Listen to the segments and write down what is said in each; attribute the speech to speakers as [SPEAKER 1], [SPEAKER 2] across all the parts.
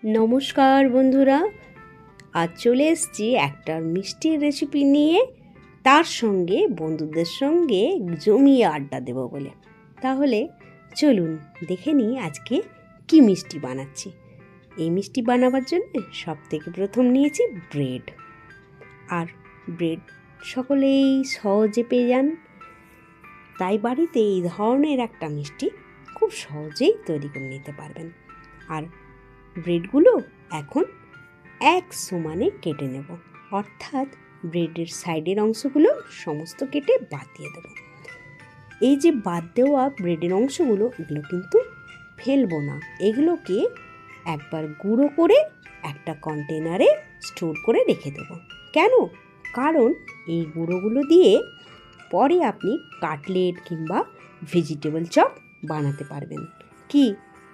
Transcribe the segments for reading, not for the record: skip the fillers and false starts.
[SPEAKER 1] নমস্কার বন্ধুরা, আজ চলে এসেছি একটা মিষ্টির রেসিপি নিয়ে, তার সঙ্গে বন্ধুদের সঙ্গে জমিয়ে আড্ডা দেব বলে। তাহলে চলুন দেখে নিই আজকে কি মিষ্টি বানাচ্ছি। এই মিষ্টি বানাবার জন্য সবথেকে প্রথম নিয়েছি ব্রেড। আর ব্রেড সকলেই সহজে পেয়ে যান, তাই বাড়িতে এই ধরনের একটা মিষ্টি খুব সহজেই তৈরি করে নিতে পারবেন। আর ব্রেডগুলো এখন এক সমানে কেটে নেব, অর্থাৎ ব্রেডের সাইডের অংশগুলো সমস্ত কেটে বাদ দিয়ে দেবো। এই যে বাদ দেওয়া ব্রেডের অংশগুলো, এগুলো কিন্তু ফেলবো না, এগুলোকে একবার গুঁড়ো করে একটা কন্টেনারে স্টোর করে রেখে দেবো। কেন? কারণ এই গুঁড়োগুলো দিয়ে পরে আপনি কাটলেট কিংবা ভেজিটেবল চপ বানাতে পারবেন। কি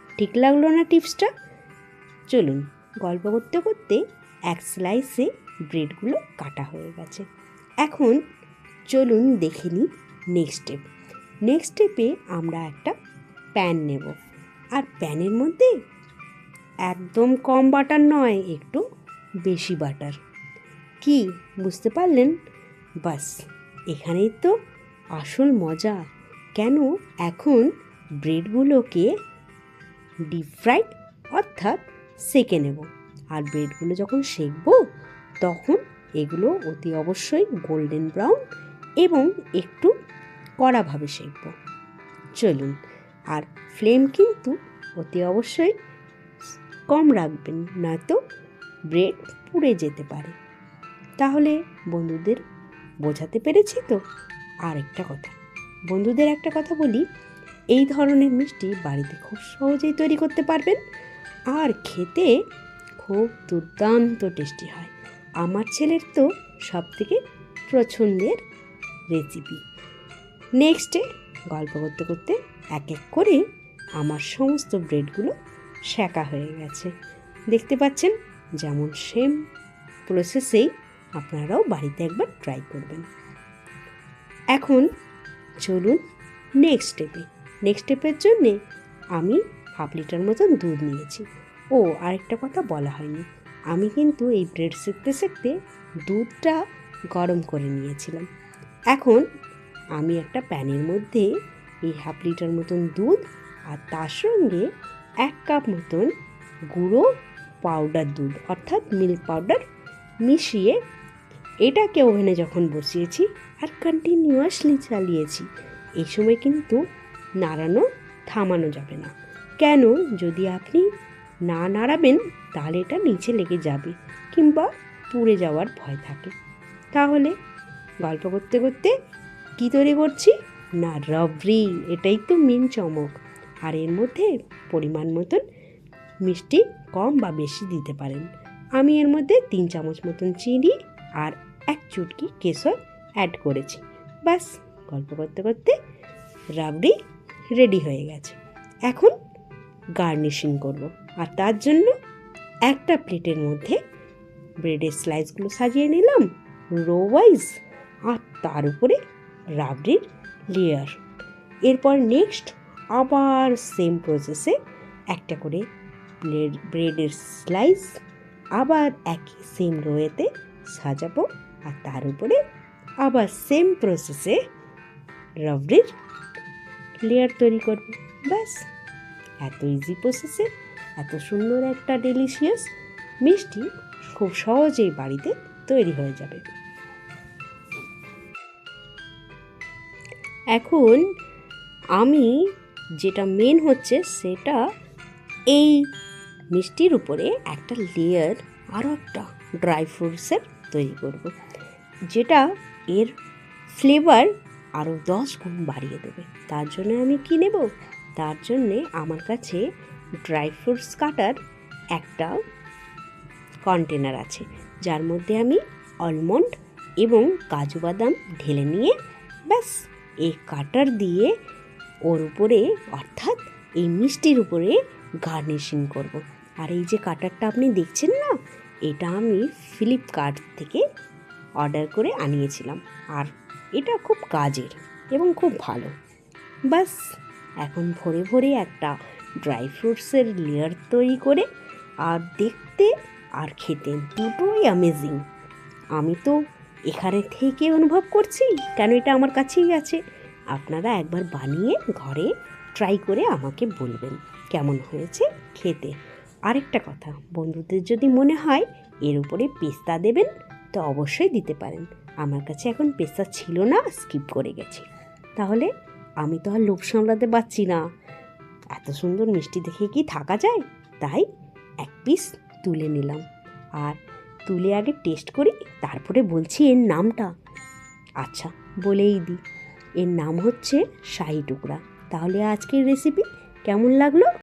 [SPEAKER 1] ঠিক লাগলো না টিপসটা? চলুন, গল্প করতে করতে এক স্লাইসে ব্রেডগুলো কাটা হয়ে গেছে। এখন চলুন দেখে নিই নেক্সট স্টেপে আমরা একটা প্যান নেব। আর প্যানের মধ্যে একদম কম বাটার নয়, একটু বেশি বাটার। কি বুঝতে পারলেন? বাস, এখানেই তো আসল মজা। কেন? এখন ব্রেডগুলোকে ডিপ ফ্রাইড অর্থাৎ সেঁকে নেব। আর ব্রেডগুলো যখন সেঁকবো তখন এগুলো অতি অবশ্যই গোল্ডেন ব্রাউন এবং একটু কড়াভাবে সেঁকবো। চলুন, আর ফ্লেম কিন্তু অতি অবশ্যই কম রাখবেন, নয়তো ব্রেড পুড়ে যেতে পারে। তাহলে বন্ধুদের বোঝাতে পেরেছি তো? আর একটা কথা, বন্ধুদের একটা কথা বলি, এই ধরনের মিষ্টি বাড়িতে খুব সহজেই তৈরি করতে পারবেন, আর খেতে খুব দুর্দান্ত টেস্টি হয়। আমার ছেলের তো সবথেকে পছন্দের রেসিপি। নেক্সটে গল্প করতে করতে এক এক করে আমার সমস্ত ব্রেডগুলো সেঁকা হয়ে গেছে। দেখতে পাচ্ছেন, যেমন সেম প্রসেসেই আপনারাও বাড়িতে একবার ট্রাই করবেন। এখন চলুন নেক্সট স্টেপের জন্যে আমি 1/2 লিটার মতন দুধ নিয়েছি। ও আরেকটা কথা বলা হয়নি, আমি কিন্তু এই ব্রেড সেঁকতে দুধটা গরম করে নিয়েছিলাম। এখন আমি একটা প্যানের মধ্যে এই 1/2 লিটার মতন দুধ আর তার সঙ্গে 1 কাপ মতন গুঁড়ো পাউডার দুধ অর্থাৎ মিল্ক পাউডার মিশিয়ে এটাকে ওভেনে যখন বসিয়েছি আর কন্টিনিউয়াসলি চালিয়েছি। এই সময় কিন্তু নাড়ানো থামানো যাবে না। কেন? যদি আপনি না নাড়াবেন তাহলে এটা নিচে লেগে যাবে কিংবা পুড়ে যাওয়ার ভয় থাকে। তাহলে গল্প করতে করতে কী তৈরি করছি না, রাবড়ি। এটাই তো মেন চমক। আর এর মধ্যে পরিমাণ মতন মিষ্টি কম বা বেশি দিতে পারেন। আমি এর মধ্যে 3 চামচ মতন চিনি আর 1 চুটকি কেশর অ্যাড করেছি। ব্যাস, গল্প করতে করতে রাবড়ি রেডি হয়ে গেছে। এখন গার্নিশিং করব, আর তার জন্য একটা প্লেটের মধ্যে ব্রেডের স্লাইসগুলো সাজিয়ে নিলাম রো ওয়াইজ, আর তার উপরে রাবড়ির লেয়ার। এরপর নেক্সট আবার সেম প্রসেসে একটা করে ব্রেডের স্লাইস আবার একই সেম রোয়েতে সাজাবো, আর তার উপরে আবার সেম প্রসেসে রাবড়ির লেয়ার তৈরি করব। ব্যাস, এত ইজি প্রসেসে এত সুন্দর একটা ডেলিশিয়াস মিষ্টি খুব সহজেই বাড়িতে তৈরি হয়ে যাবে। এখন আমি যেটা মেন হচ্ছে সেটা, এই মিষ্টির উপরে একটা লেয়ার আরও একটা ড্রাই ফ্রুটসের তৈরি করব, যেটা এর ফ্লেভার আরও 10 গুণ বাড়িয়ে দেবে। তার জন্য আমি কী নেব? তার জন্যে আমার কাছে ড্রাই ফ্রুটস কাটার একটা কন্টেনার আছে, যার মধ্যে আমি আলমন্ড এবং কাজু বাদাম ঢেলে নিয়ে ব্যাস এই কাটার দিয়ে ওর উপরে অর্থাৎ এই মিষ্টির উপরে গার্নিশিং করব। আর এই যে কাটারটা আপনি দেখছেন না, এটা আমি ফ্লিপকার্ট থেকে অর্ডার করে আনিয়েছিলাম, আর এটা খুব কাজের এবং খুব ভালো। বাস, এখন ভরে ভরে একটা ড্রাই ফ্রুটসের লেয়ার তৈরি করে আর দেখতে আর খেতে দুটোই অ্যামেজিং। আমি তো এখানে থেকে অনুভব করছি, কেন এটা আমার কাছেই আছে। আপনারা একবার বানিয়ে ঘরে ট্রাই করে আমাকে বলবেন কেমন হয়েছে খেতে। আরেকটা কথা, বন্ধুদের যদি মনে হয় এর উপরে পেস্তা দেবেন তো অবশ্যই দিতে পারেন। আমার কাছে এখন পেস্তা ছিল না, স্কিপ করে গেছি। তাহলে আমি তো আর লোভ সামলাতে পারছি না, এত সুন্দর মিষ্টি দেখে কি থাকা যায়? তাই এক পিস তুলে নিলাম, আর তুলে আগে টেস্ট করি, তারপরে বলছি এর নামটা। আচ্ছা, বলেই দিই, এর নাম হচ্ছে শাহি টুকরা। তাহলে আজকের রেসিপি কেমন লাগলো